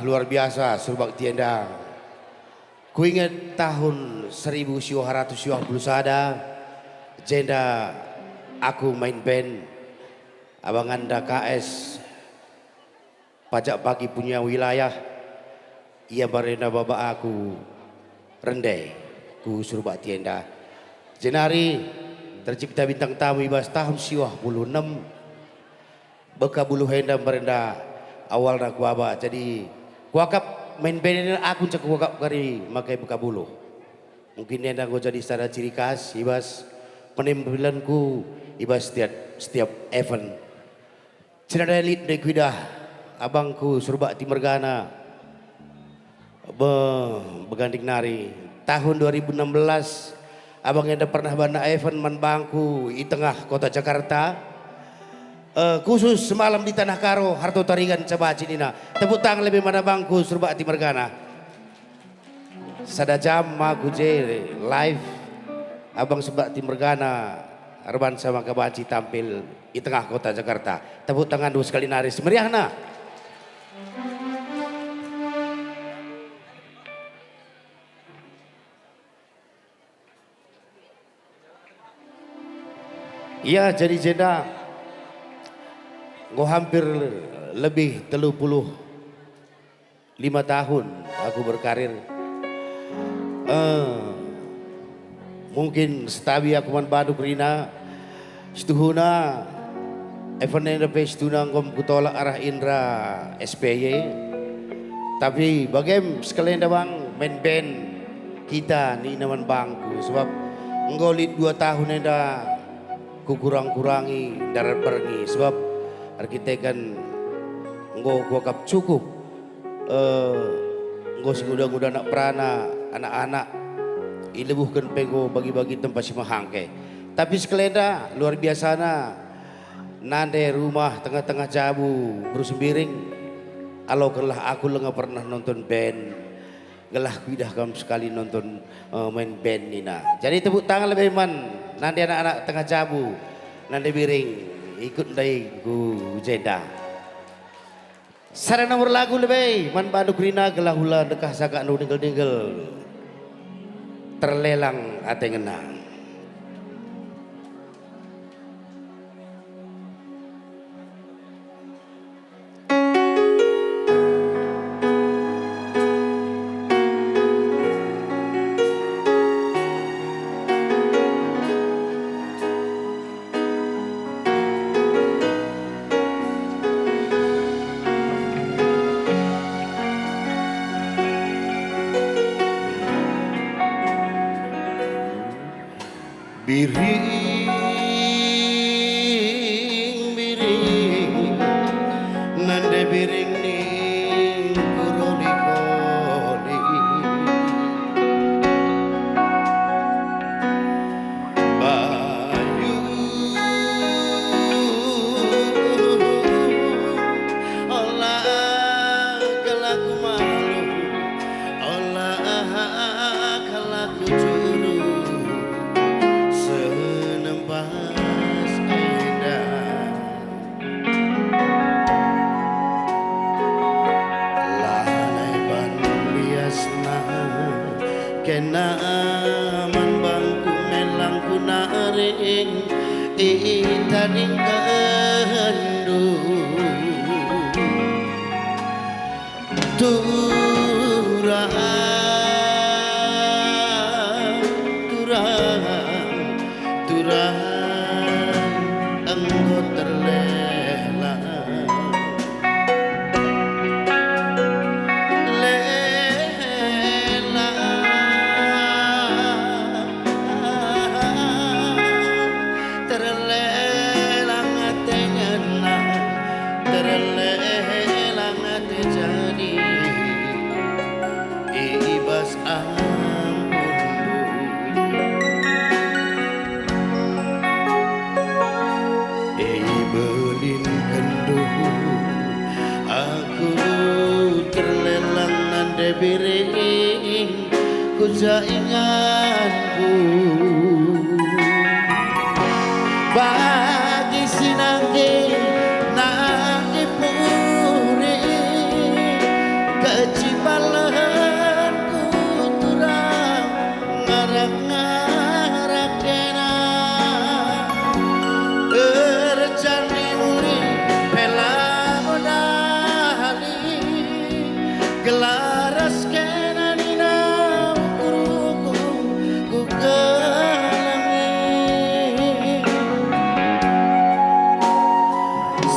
Luar biasa Surbakti Endang. Ku ingat tahun 1921 jenda aku main band Abang Anda KS pajak pagi punya wilayah. Ia barena baba aku rendai ku Surbakti Endang. Jenari tercipta bintang tamu ibas tahun 96 beka bulu hendam berenda awal nak kuaba jadi kuakap main band ini aku cak kuakap kari makai beka bulu mungkin yang aku jadi secara ciri khas ibas penampilanku ibas setiap event cenada elit de kuidah abangku Surbakti Mergana beganding nari tahun 2016 abang yang pernah bana event man bangku di tengah kota Jakarta. Khusus semalam di Tanah Karo Harto Taringan Cabaci Nina tepuk tangan lebih mana bangku Surbakti Mergana sada jam aku je live abang Surbakti Mergana Arban sama Kabaci tampil di tengah kota Jakarta tepuk tangan dua sekali naris meriahna. Iya jadi jeda Ngo hampir lebih 35 tahun aku berkarir. Mungkin setabi aku man baduk rina setuhuna event yang dapat setuna ngom kutolak arah Indra SPY. Tapi bagaimana sekalian bang main band kita ni naman bangku sebab ngolit 2 tahun dah ku kurang-kurangi darat pergi sebab kita kan nggo kuakap cukup nggo seguda-guda anak perana anak-anak ilebuhkan pego bagi-bagi tempat si mahangke tapi sekeleda luar biasa nande rumah tengah-tengah jabu berusembiring alau kelah aku lenga pernah nonton band gelah kuidah kam sekali nonton main band nina jadi tepuk tangan lebih man nande anak-anak tengah jabu nande biring ikut dari ku jeda. Sarana nomor lagu lebih man banduk rina gelah hula dekah saka nu ninggal-ninggal terlelang ate ngenang. Biring nande biring ning kuroli-koli bayu olah kalaku malu olah kalaku curu senembas indah lanai ban biasna kena aman bangku melangku naring itaning kendu turang engkau terlena lela terlelang ate nyana terlelang ate jadi ibas belin kenduh aku terlelang nande biring ku jainganku bagi sinangge nangge puri kecibalan kuturang ngarak-ngarak kena terjadi muli pela modali gelaras kena dina ukuruku ku gelangi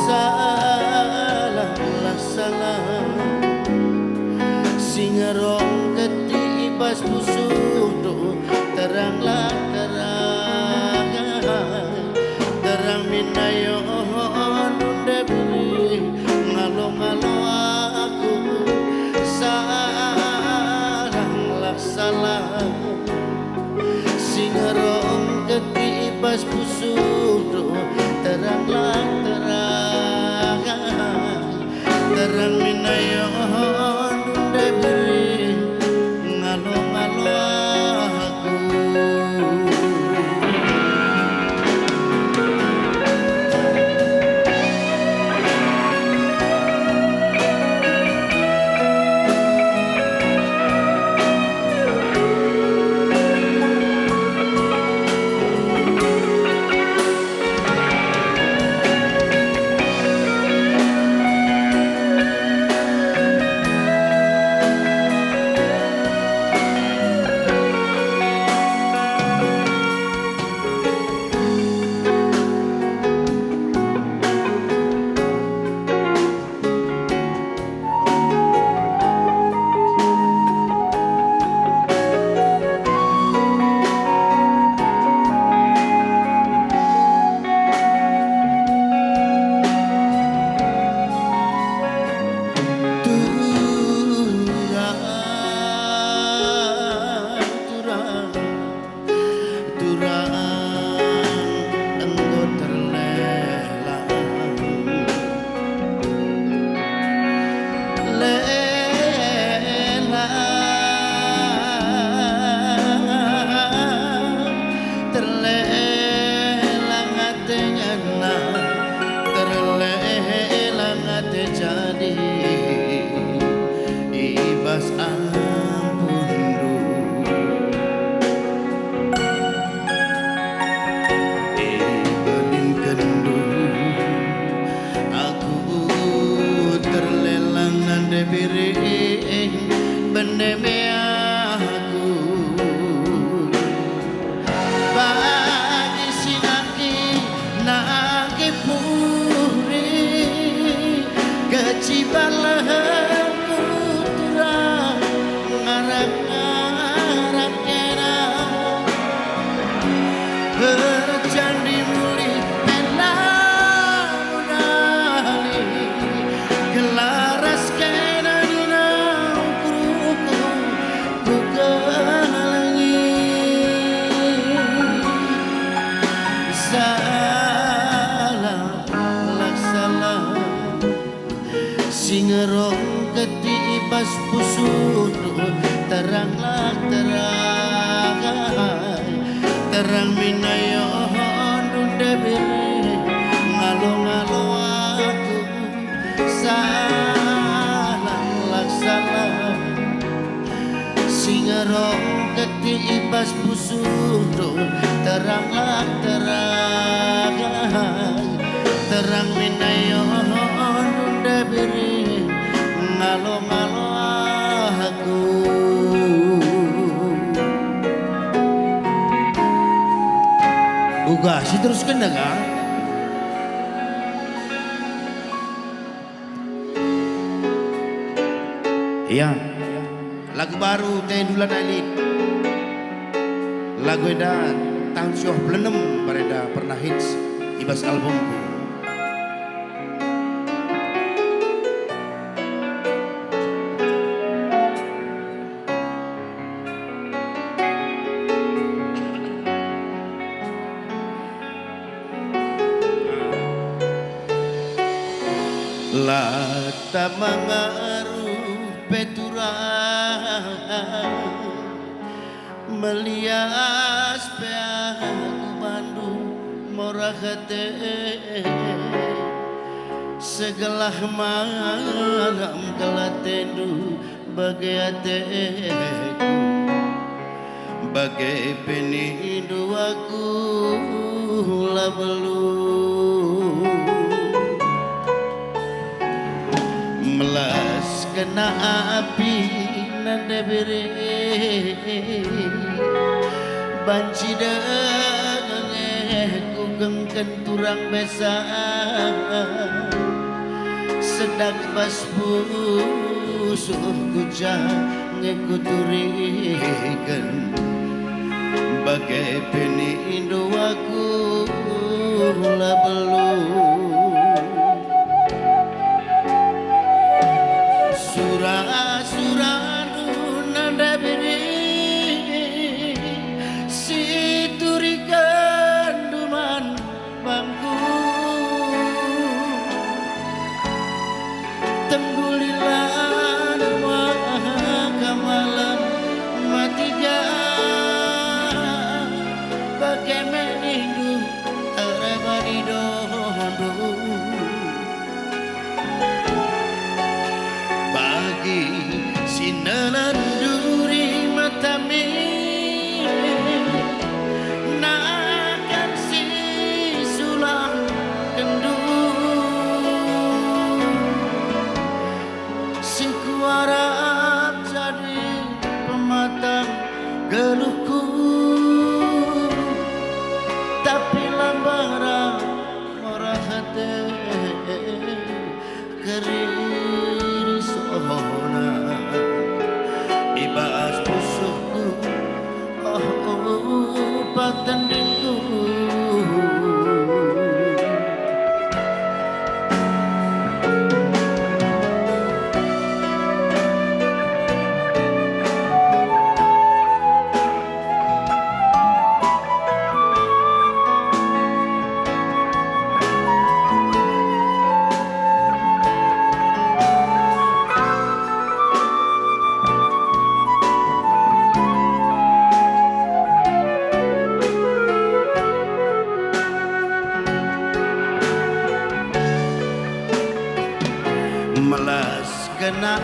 salah singerong ketibas pusuh teranglah terang terang minayon undebri ngalo-ngalo aku salah singerong ketibas pusuh teranglah terang terang minayon undebri ngalo-ngalo aku. Ibas ampundu ibadin kendu aku terlelang ande biring bendeme aku bagi sinaki naki puri kecibalah berjandi muli pena modali gelaras kena dina ukuruku ku gelangi salah singerong ketibas pusuh teranglah terang terang minayon undebiri ngalo-ngalo aku salah singerong ketibas pusuh teranglah terang terang minayon undebiri ngalo-ngalo aku. Uga, si teruskan dah kan? Iya, lagu baru Teh Dulan Alit. Lagu eda tahun syuh pelenem pada pernah hits ibas albumku. Lata mengaruh peturang melias peaku Bandung morah hati segelah malam kelatendu bagai hatiku, bagai penindu aku lah belum melas kena api nanda bere banci denganku gengken turang besar sedang pas pusuh kujang ngekuturikan bagai penindu aku lah belum surah-surah nanda beri siturikan duman bangku tenggulilan maka malam matiga bagai menindu arabani dondo bagi sinalan duri matami nakan si sulang kendu si kuarap jadi pematang geluhku tapi lambara murah hati kering sohona ibas musuhku patendingku melas kena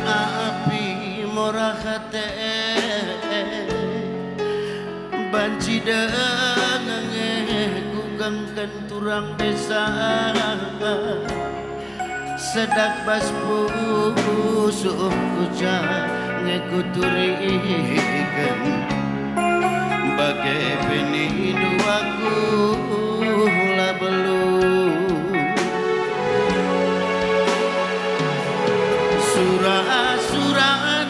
api murah hati banci denganku gengken turang desa sedak bas pusuh kujang ngekuturikan bagai penindu aku lah belum surah-surah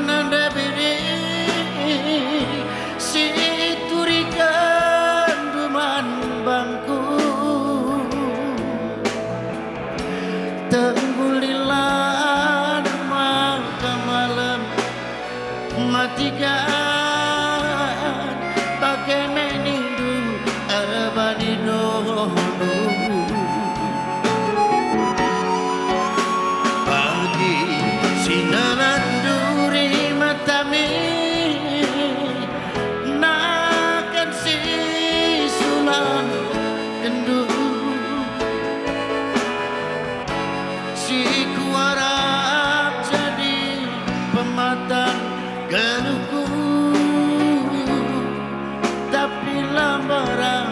nanda beri siturikan duman bangku tenggulilan maka malam matikan bagai menindu arabani dondo sinalan duri matami nakan si sulang kendu si kuarap jadi pematang geluhku tapi lambaran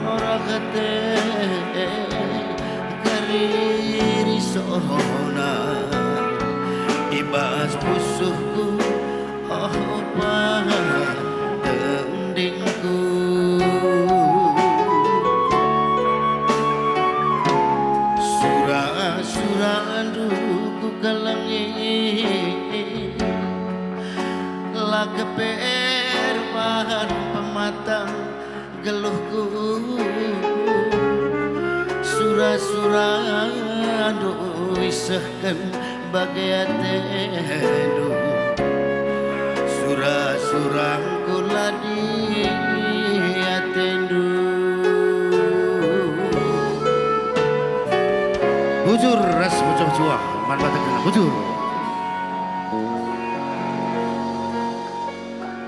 orang kate kariri sohona ibas musuhku tendingku surah-surah anduku kalangi lakeper bahan pematang geluhku surah-surah anduku isahkan bagai atendu surah-surah kula di atendu bujur ras bujur juang man mata kena bujur